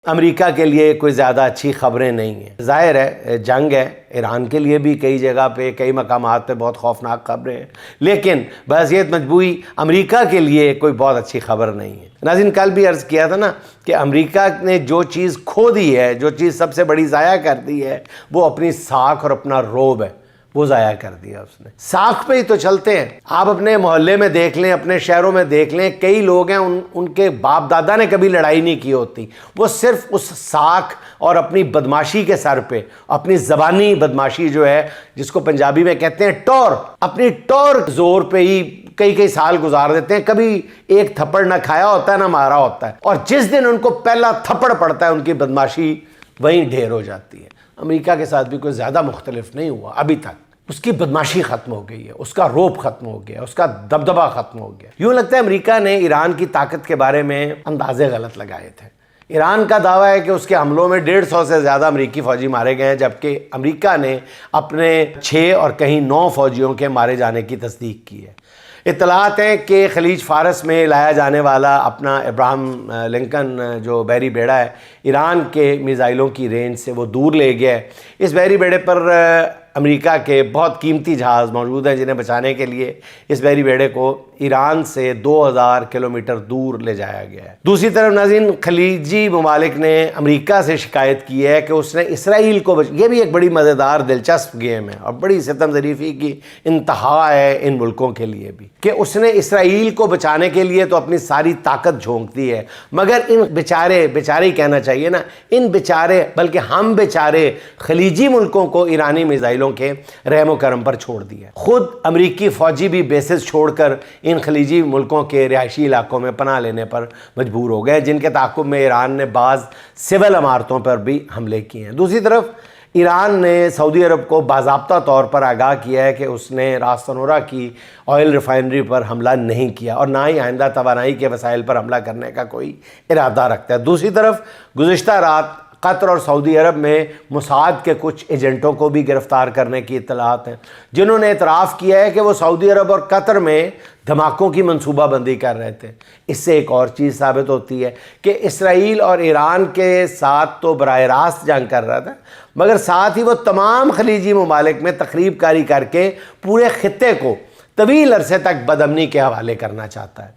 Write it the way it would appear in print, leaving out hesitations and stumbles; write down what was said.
America के लिए कोई ज़्यादा अच्छी खबरें नहीं हैं। ज़ाहिर है जंग है, ईरान के लिए भी कई जगह पे कई मकामात पे बहुत खौफनाक खबरें हैं, लेकिन बहसीयत मजबूरी अमेरिका के लिए कोई बहुत अच्छी खबर नहीं है। नाज़रीन, कल भी अर्ज़ किया था ना कि अमेरिका ने जो चीज़ खो दी है, जो चीज़ सबसे बड़ी ज़ाया कर दी है, वो अपनी साख और अपना रोब है, वो ज़ाया कर दिया उसने। साख पे ही तो चलते हैं। आप अपने मोहल्ले में देख लें, अपने शहरों में देख लें, कई लोग हैं उनके बाप दादा ने कभी लड़ाई नहीं की होती, वो सिर्फ उस साख और अपनी बदमाशी के सर पे, अपनी ज़बानी बदमाशी जो है जिसको पंजाबी में कहते हैं टौर, अपनी टौर जोर पे ही कई कई साल गुजार देते हैं। कभी एक थप्पड़ ना खाया होता है ना मारा होता है, और जिस दिन उनको पहला थप्पड़ पड़ता है उनकी बदमाशी वहीं ढेर हो जाती है। अमेरिका के साथ भी कोई ज़्यादा मुख्तलिफ नहीं हुआ अभी तक। उसकी बदमाशी ख़त्म हो गई है, उसका रोब ख़त्म हो गया, उसका दबदबा ख़त्म हो गया। यूँ लगता है अमेरिका ने ईरान की ताकत के बारे में अंदाजे गलत लगाए थे। ईरान का दावा है कि उसके हमलों में 150 से ज़्यादा अमेरिकी फ़ौजी मारे गए हैं, जबकि अमेरिका ने अपने 6 और कहीं 9 फ़ौजियों के मारे जाने की तस्दीक की है। इत्तलात हैं कि खलीज फ़ारस में लाया जाने वाला अपना इब्राहिम लिंकन जो बहरी बेड़ा है, ईरान के मिसाइलों की रेंज से वो दूर ले गया है। इस बहरी बेड़े पर अमेरिका के बहुत कीमती जहाज़ मौजूद हैं, जिन्हें बचाने के लिए इस बहरी बेड़े को ईरान से 2000 किलोमीटर दूर ले जाया गया है। दूसरी तरफ नाज़रीन, खलीजी ममालिक ने अमेरिका से शिकायत की है कि उसने इसराइल को ये भी एक बड़ी मज़ेदार दिलचस्प गेम है और बड़ी सितम ज़रीफ़ी की इंतहा है इन मुल्कों के लिए भी, कि उसने इसराइल को बचाने के लिए तो अपनी सारी ताकत झोंक दी है, मगर इन बेचारे ही कहना चाहिए ना, इन बेचारे बल्कि हम बेचारे खलीजी मुल्कों को ईरानी मिसाइलों के रहमो करम पर छोड़ दिया। खुद अमेरिकी फ़ौजी भी बेसिस छोड़कर इन खलीजी मुल्कों के रिहायशी इलाकों में पनाह लेने पर मजबूर हो गए, जिनके ताक़ुब में ईरान ने बाज़ सिविल इमारतों पर भी हमले किए हैं। दूसरी तरफ ईरान ने सऊदी अरब को बाज़ाब्ता तौर पर आगाह किया है कि उसने रास तनूरा की ऑयल रिफाइनरी पर हमला नहीं किया और ना ही आइंदा तवानाई के वसाइल पर हमला करने का कोई इरादा रखता है। दूसरी तरफ गुज़िश्ता रात कतर और सऊदी अरब में मुसाद के कुछ एजेंटों को भी गिरफ़्तार करने की इत्तलात हैं, जिन्होंने एतराफ़ किया है कि वो सऊदी अरब और कतर में धमाकों की मनसूबाबंदी कर रहे थे। इससे एक और चीज़ साबित होती है कि इसराइल और ईरान के साथ तो बराह रास्त जंग कर रहा था, मगर साथ ही वो तमाम खलीजी ममालिक में तखरीब कारी करके पूरे खित्ते को तवील अरसे तक बदअमनी के हवाले करना चाहता है।